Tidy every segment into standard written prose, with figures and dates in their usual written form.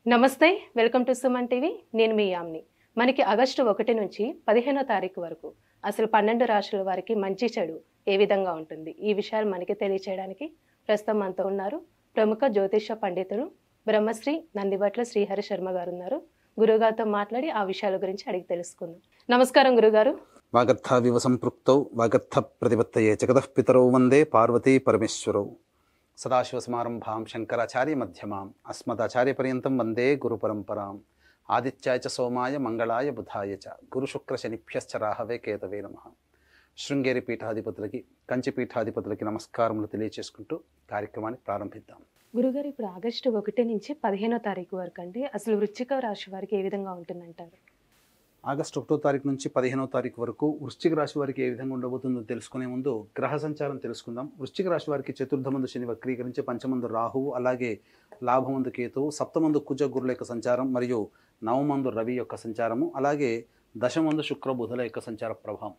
నమస్తే, welcome to Suman TV. నేను మీ యామ్ని. మనకి ఆగస్టు 1 నుంచి 15వ తారీఖు వరకు అసలు 12 రాశుల వారికి మంచి చెడు ఏ విధంగా ఉంటుంది, ఈ విషయాలు మనకి తెలియచేయడానికి ప్రస్తుతం మనతో ఉన్నారు ప్రముఖ జ్యోతిష పండితులు బ్రహ్మశ్రీ నందిబట్ల శ్రీహరి శర్మ గారు ఉన్నారు. గురుగారితో మాట్లాడి ఆ విషయాల గురించి అడిగి తెలుసుకుందాం. నమస్కారం గురుగారు. వాగర్థావివ సంపృక్తౌ వాగర్థ ప్రతిపత్తయే జగతః పితరౌ వందే పార్వతీ పరమేశ్వరౌ. సదాశివసమారంభాం శంకరాచార్య మధ్యమాం అస్మదాచార్యపర్యంతం వందే గురుపరంపరాం. ఆదిత్యాయ చ సోమాయ మంగళాయ బుధాయ చ గురుశుక్రశనిభ్యశ్చ రాహవే కేతవే నమః. శృంగేరి పీఠాధిపతులకి, కంచి పీఠాధిపతులకి నమస్కారములు తెలియచేసుకుంటూ కార్యక్రమాన్ని ప్రారంభిద్దాం. గురుగారు, ఇప్పుడు ఆగస్టు 1 నుంచి 15వ తారీఖు వరకు అంటే అసలు వృశ్చిక రాశి వారికి ఏ విధంగా ఉంటుందంటారు? ఆగస్టు 1వ తారీఖు నుంచి 15వ తారీఖు వరకు వృశ్చిక రాశి వారికి ఏ విధంగా ఉండబోతుందో తెలుసుకునే ముందు గ్రహ సంచారం తెలుసుకుందాం. వృశ్చిక రాశి వారికి చతుర్థమందు శని వక్రీకరించి, పంచమందు రాహువు, అలాగే లాభమందు కేతువు, సప్తమందు కుజ గురుల యొక్క సంచారం మరియు నవమందు రవి యొక్క సంచారము, అలాగే దశమందు శుక్ర బుధుల యొక్క సంచార ప్రభావం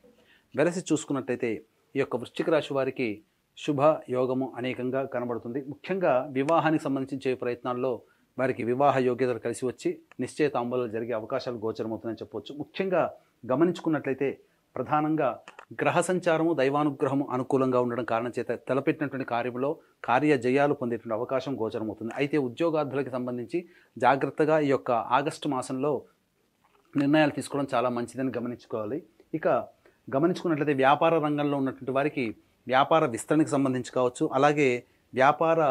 వెరసి చూసుకున్నట్టయితే ఈ యొక్క వృశ్చిక రాశి వారికి శుభ యోగము అనేకంగా కనబడుతుంది. ముఖ్యంగా వివాహానికి సంబంధించే ప్రయత్నాల్లో వారికి వివాహ యోగ్యతలు కలిసి వచ్చి నిశ్చయ తాంబూలాలు జరిగే అవకాశాలు గోచరమవుతుందని చెప్పవచ్చు. ముఖ్యంగా గమనించుకున్నట్లయితే ప్రధానంగా గ్రహ సంచారము దైవానుగ్రహము అనుకూలంగా ఉండడం కారణం చేత తలపెట్టినటువంటి కార్యంలో కార్య జయాలు పొందేటువంటి అవకాశం గోచరమవుతుంది. అయితే ఉద్యోగార్థులకి సంబంధించి జాగ్రత్తగా ఈ యొక్క ఆగస్టు మాసంలో నిర్ణయాలు తీసుకోవడం చాలా మంచిదని గమనించుకోవాలి. ఇక గమనించుకున్నట్లయితే వ్యాపార రంగంలో ఉన్నటువంటి వారికి వ్యాపార విస్తరణకు సంబంధించి కావచ్చు, అలాగే వ్యాపార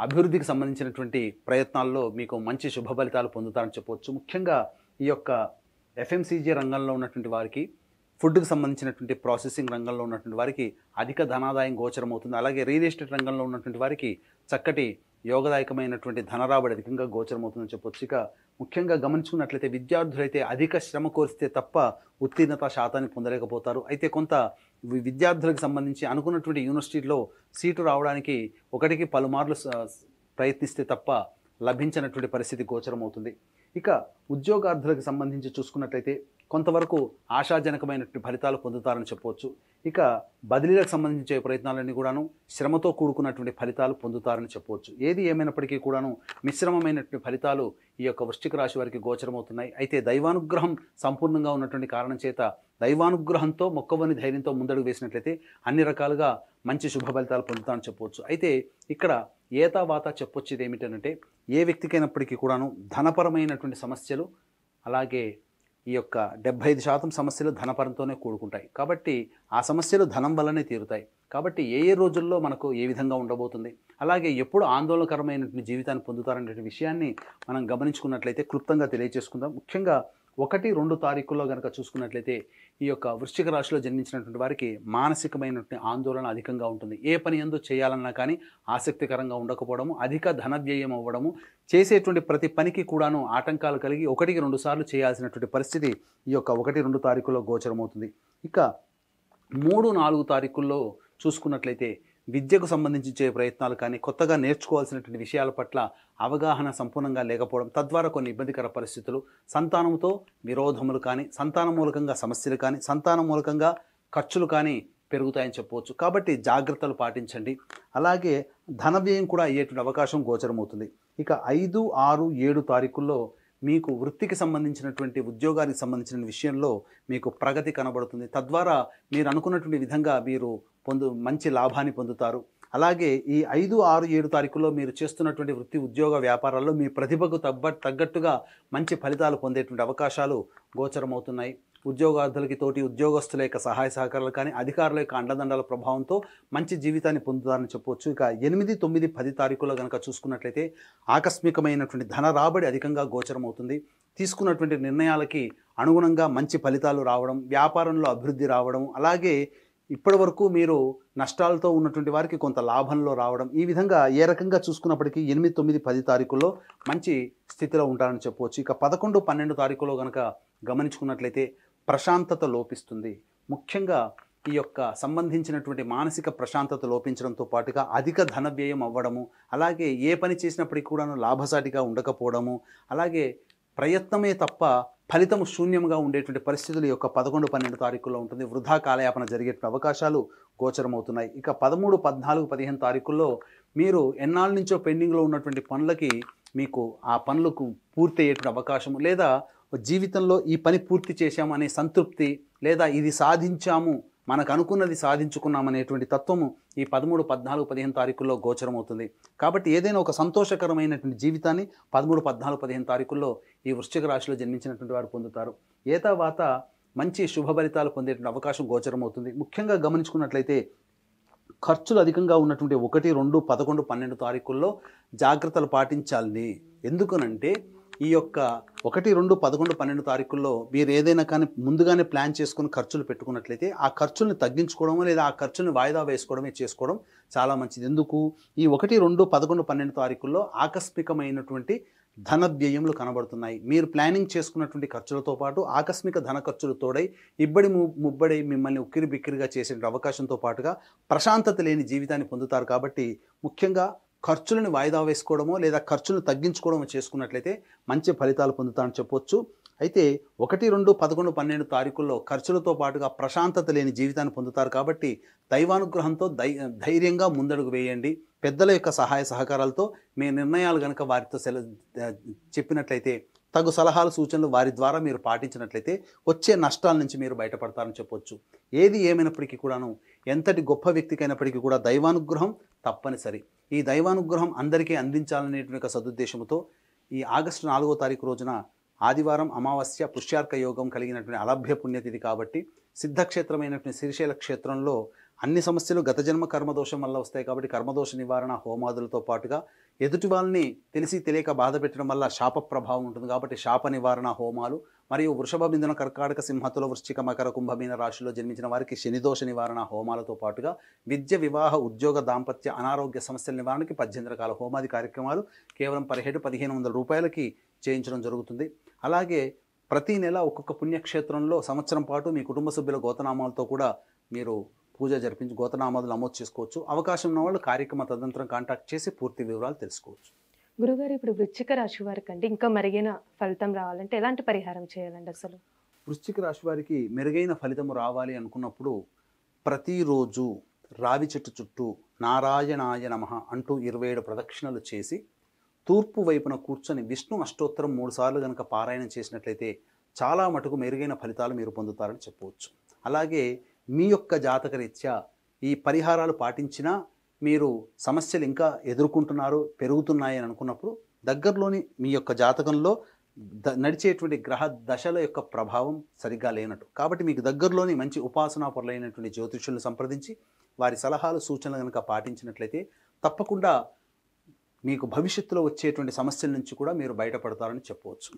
అభివృద్ధికి సంబంధించినటువంటి ప్రయత్నాల్లో మీకు మంచి శుభ ఫలితాలు పొందుతారని చెప్పవచ్చు. ముఖ్యంగా ఈ యొక్క ఎఫ్ఎంసీజీ రంగంలో ఉన్నటువంటి వారికి, ఫుడ్కి సంబంధించినటువంటి ప్రాసెసింగ్ రంగంలో ఉన్నటువంటి వారికి అధిక ధనాదాయం గోచరమవుతుంది. అలాగే రియల్ ఎస్టేట్ రంగంలో ఉన్నటువంటి వారికి చక్కటి యోగదాయకమైనటువంటి ధనరాబడి అధికంగా గోచరమవుతుందని చెప్పొచ్చు. ఇక ముఖ్యంగా గమనించుకున్నట్లయితే విద్యార్థులైతే అధిక శ్రమ కోరిస్తే తప్ప ఉత్తీర్ణత శాతాన్ని పొందలేకపోతారు. అయితే కొంత విద్యార్థులకు సంబంధించి అనుకున్నటువంటి యూనివర్సిటీలో సీటు రావడానికి ఒకటికి పలుమార్లు ప్రయత్నిస్తే తప్ప లభించినటువంటి పరిస్థితి గోచరమవుతుంది. ఇక ఉద్యోగార్థులకు సంబంధించి చూసుకున్నట్లయితే కొంతవరకు ఆశాజనకమైనటువంటి ఫలితాలు పొందుతారని చెప్పవచ్చు. ఇక బదిలీలకు సంబంధించే ప్రయత్నాలన్నీ కూడాను శ్రమతో కూడుకున్నటువంటి ఫలితాలు పొందుతారని చెప్పవచ్చు. ఏది ఏమైనప్పటికీ కూడాను మిశ్రమమైనటువంటి ఫలితాలు ఈ యొక్క వృశ్చిక రాశి వారికి గోచరమవుతున్నాయి. అయితే దైవానుగ్రహం సంపూర్ణంగా ఉన్నటువంటి కారణం చేత దైవానుగ్రహంతో మొక్కవని ధైర్యంతో ముందడుగు వేసినట్లయితే అన్ని రకాలుగా మంచి శుభ ఫలితాలు పొందుతారని చెప్పవచ్చు. అయితే ఇక్కడ ఏతావాత చెప్పొచ్చేది ఏమిటంటే ఏ వ్యక్తికైనప్పటికీ కూడాను ధనపరమైనటువంటి సమస్యలు, అలాగే ఈ యొక్క 75% సమస్యలు ధనపరంతోనే కూడుకుంటాయి. కాబట్టి ఆ సమస్యలు ధనం వల్లనే తీరుతాయి. కాబట్టి ఏ ఏ రోజుల్లో మనకు ఏ విధంగా ఉండబోతుంది, అలాగే ఎప్పుడు ఆందోళనకరమైనటువంటి జీవితాన్ని పొందుతారనే విషయాన్ని మనం గమనించుకున్నట్లయితే క్లుప్తంగా తెలియజేసుకుందాం. ముఖ్యంగా 1-2 తారీఖుల్లో కనుక చూసుకున్నట్లయితే ఈ యొక్క వృశ్చిక రాశిలో జన్మించినటువంటి వారికి మానసికమైనటువంటి ఆందోళన అధికంగా ఉంటుంది. ఏ పని యందు చేయాలన్నా కానీ ఆసక్తికరంగా ఉండకపోవడము, అధిక ధన వ్యయం అవ్వడము, చేసేటువంటి ప్రతి పనికి కూడాను ఆటంకాలు కలిగి 1-2 సార్లు చేయాల్సినటువంటి పరిస్థితి ఈ యొక్క 1-2 తారీఖుల్లో గోచరమవుతుంది. ఇక 3-4 తారీఖుల్లో చూసుకున్నట్లయితే విద్యకు సంబంధించే ప్రయత్నాలు కానీ, కొత్తగా నేర్చుకోవాల్సినటువంటి విషయాల పట్ల అవగాహన సంపూర్ణంగా లేకపోవడం, తద్వారా కొన్ని ఇబ్బందికర పరిస్థితులు, సంతానంతో విరోధములు కానీ, సంతానం మూలకంగా సమస్యలు కానీ, సంతానం మూలకంగా ఖర్చులు కానీ పెరుగుతాయని చెప్పవచ్చు. కాబట్టి జాగ్రత్తలు పాటించండి. అలాగే ధన వ్యయం కూడా అయ్యేటువంటి అవకాశం గోచరమవుతుంది. ఇక 5, 6, 7 తారీఖుల్లో మీకు వృత్తికి సంబంధించినటువంటి ఉద్యోగానికి సంబంధించిన విషయంలో మీకు ప్రగతి కనబడుతుంది. తద్వారా మీరు అనుకున్నటువంటి విధంగా మీరు మంచి లాభాన్ని పొందుతారు. అలాగే ఈ 5, 6, 7 తారీఖుల్లో మీరు చేస్తున్నటువంటి వృత్తి ఉద్యోగ వ్యాపారాల్లో మీ ప్రతిభకు తగ్గట్టుగా మంచి ఫలితాలు పొందేటువంటి అవకాశాలు గోచరమవుతున్నాయి. ఉద్యోగార్థులకి తోటి ఉద్యోగస్తుల యొక్క సహాయ సహకారాలు కానీ, అధికారుల యొక్క అండదండల ప్రభావంతో మంచి జీవితాన్ని పొందుతారని చెప్పవచ్చు. ఇక 8, 9, 10 తారీఖుల్లో కనుక చూసుకున్నట్లయితే ఆకస్మికమైనటువంటి ధన రాబడి అధికంగా గోచరమవుతుంది. తీసుకున్నటువంటి నిర్ణయాలకి అనుగుణంగా మంచి ఫలితాలు రావడం, వ్యాపారంలో అభివృద్ధి రావడం, అలాగే ఇప్పటి వరకు మీరు నష్టాలతో ఉన్నటువంటి వారికి కొంత లాభంలో రావడం, ఈ విధంగా ఏ రకంగా చూసుకున్నప్పటికీ 8, 9, 10 తారీఖుల్లో మంచి స్థితిలో ఉంటారని చెప్పవచ్చు. ఇక 11, 12 తారీఖుల్లో కనుక గమనించుకున్నట్లయితే ప్రశాంతత లోపిస్తుంది. ముఖ్యంగా ఈ యొక్క సంబంధించినటువంటి మానసిక ప్రశాంతత లోపించడంతో పాటుగా అధిక ధన వ్యయం అవ్వడము, అలాగే ఏ పని చేసినప్పటికీ కూడాను లాభసాటిగా ఉండకపోవడము, అలాగే ప్రయత్నమే తప్ప ఫలితము శూన్యంగా ఉండేటువంటి పరిస్థితులు యొక్క 11, 12 తారీఖుల్లో ఉంటుంది. వృధా కాలయాపన జరిగేటువంటి అవకాశాలు గోచరమవుతున్నాయి. ఇక 13, 14, 15 తారీఖుల్లో మీరు ఎన్నాళ్ళ నుంచో పెండింగ్లో ఉన్నటువంటి పనులకి మీకు ఆ పనులకు పూర్తి అయ్యేటువంటి అవకాశము, లేదా జీవితంలో ఈ పని పూర్తి చేశాము అనే సంతృప్తి, లేదా ఇది సాధించాము, మనకు అనుకున్నది సాధించుకున్నామనేటువంటి తత్వము ఈ 13, 14, 15 తారీఖుల్లో గోచరం అవుతుంది. కాబట్టి ఏదైనా ఒక సంతోషకరమైనటువంటి జీవితాన్ని 13, 14, 15 తారీఖుల్లో ఈ వృశ్చిక రాశిలో జన్మించినటువంటి వారు పొందుతారు. ఏతావాత మంచి శుభ ఫలితాలు పొందేటువంటి అవకాశం గోచరం అవుతుంది. ముఖ్యంగా గమనించుకున్నట్లయితే ఖర్చులు అధికంగా ఉన్నటువంటి 1, 2, 11, 12 తారీఖుల్లో జాగ్రత్తలు పాటించాలి. ఎందుకనంటే ఈ యొక్క 1, 2, 11, 12 తారీఖుల్లో మీరు ఏదైనా కానీ ముందుగానే ప్లాన్ చేసుకుని ఖర్చులు పెట్టుకున్నట్లయితే ఆ ఖర్చుల్ని తగ్గించుకోవడమో లేదా ఆ ఖర్చుల్ని వాయిదా వేసుకోవడమే చేసుకోవడం చాలా మంచిది. ఎందుకు? ఈ 1, 2, 11, 12 తారీఖుల్లో ఆకస్మికమైనటువంటి ధన వ్యయములు కనబడుతున్నాయి. మీరు ప్లానింగ్ చేసుకున్నటువంటి ఖర్చులతో పాటు ఆకస్మిక ధన ఖర్చులు తోడై ఇబ్బడి ముబ్బడి మిమ్మల్ని ఉక్కిరి బిక్కిరిగా చేసే అవకాశంతో పాటుగా ప్రశాంతత లేని జీవితాన్ని పొందుతారు. కాబట్టి ముఖ్యంగా ఖర్చులను వాయిదా వేసుకోవడమో లేదా ఖర్చులను తగ్గించుకోవడమో చేసుకున్నట్లయితే మంచి ఫలితాలు పొందుతారని చెప్పొచ్చు. అయితే 1, 2, 11, 12 తారీఖుల్లో ఖర్చులతో పాటుగా ప్రశాంతత లేని జీవితాన్ని పొందుతారు. కాబట్టి దైవానుగ్రహంతో ధైర్యంగా ముందడుగు వేయండి. పెద్దల యొక్క సహాయ సహకారాలతో మీ నిర్ణయాలు కనుక వారితో చెప్పినట్లయితే, తగు సలహాలు సూచనలు వారి ద్వారా మీరు పాటించినట్లయితే వచ్చే నష్టాల నుంచి మీరు బయటపడతారని చెప్పొచ్చు. ఏది ఏమైనప్పటికీ కూడాను, ఎంతటి గొప్ప వ్యక్తికైనప్పటికీ కూడా దైవానుగ్రహం తప్పనిసరి. ఈ దైవానుగ్రహం అందరికీ అందించాలనేటువంటి సదుద్దేశంతో ఈ ఆగస్టు 4వ తారీఖు రోజున ఆదివారం అమావాస్య పుష్యార్క యోగం కలిగినటువంటి అలభ్య పుణ్యతిథి కాబట్టి సిద్ధక్షేత్రమైనటువంటి శ్రీశైల క్షేత్రంలో అన్ని సమస్యలు గత జన్మ కర్మదోషం వల్ల వస్తాయి. కాబట్టి కర్మదోష నివారణ హోమాదులతో పాటుగా ఎదుటి వాళ్ళని తెలిసి తెలియక బాధ పెట్టడం వల్ల శాప ప్రభావం ఉంటుంది. కాబట్టి శాప నివారణ హోమాలు మరియు వృషభ బిందున కర్కాటక సింహతుల వృశ్చిక మకర కుంభమీన రాశిలో జన్మించిన వారికి శనిదోష నివారణ హోమాలతో పాటుగా విద్య వివాహ ఉద్యోగ దాంపత్య అనారోగ్య సమస్యల నివారణకి 18 రకాల హోమాది కార్యక్రమాలు కేవలం 1,500 రూపాయలకి చేయించడం జరుగుతుంది. అలాగే ప్రతి నెల ఒక్కొక్క పుణ్యక్షేత్రంలో సంవత్సరం పాటు మీ కుటుంబ సభ్యుల గోతనామాలతో కూడా మీరు పూజ జరిపించి గోతనామాలు నమోదు చేసుకోవచ్చు. అవకాశం ఉన్న వాళ్ళు కార్యక్రమ తదనంతరం కాంటాక్ట్ చేసి పూర్తి వివరాలు తెలుసుకోవచ్చు. గురుగారు, ఇప్పుడు వృశ్చిక రాశి వారికి అంటే ఇంకా మెరుగైన ఫలితం రావాలంటే ఎలాంటి పరిహారం చేయాలండి? అసలు వృశ్చిక రాశి వారికి మెరుగైన ఫలితం రావాలి అనుకున్నప్పుడు ప్రతిరోజు రావి చెట్టు చుట్టూ నారాయణాయ నమః అంటూ 27 ప్రదక్షిణలు చేసి తూర్పు వైపున కూర్చొని విష్ణు అష్టోత్తరం 3 సార్లు కనుక పారాయణం చేసినట్లయితే చాలా మటుకు మెరుగైన ఫలితాలు మీరు పొందుతారని చెప్పవచ్చు. అలాగే మీ యొక్క జాతకరీత్యా ఈ పరిహారాలు పాటించినా మీరు సమస్యలు ఇంకా ఎదుర్కొంటున్నారు, పెరుగుతున్నాయి అని అనుకున్నప్పుడు దగ్గరలోని మీ యొక్క జాతకంలో నడిచేటువంటి గ్రహ దశల యొక్క ప్రభావం సరిగ్గా లేనట్టు. కాబట్టి మీకు దగ్గరలోని మంచి ఉపాసనాపరులైనటువంటి జ్యోతిష్యులను సంప్రదించి వారి సలహాలు సూచనలు కనుక పాటించినట్లయితే తప్పకుండా మీకు భవిష్యత్తులో వచ్చేటువంటి సమస్యల నుంచి కూడా మీరు బయటపడతారని చెప్పవచ్చు.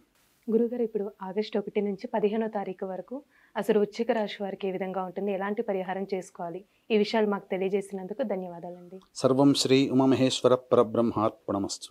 గురుగారు, ఇప్పుడు ఆగస్టు 1 నుంచి 15వ తారీఖు వరకు అసలు వృశ్చిక రాశి వారికి ఏ విధంగా ఉంటుంది, ఎలాంటి పరిహారం చేసుకోవాలి, ఈ విషయాలు మాకు తెలియజేసినందుకు ధన్యవాదాలండి. సర్వం శ్రీ ఉమామహేశ్వర పరబ్రహ్మార్పణమస్తు.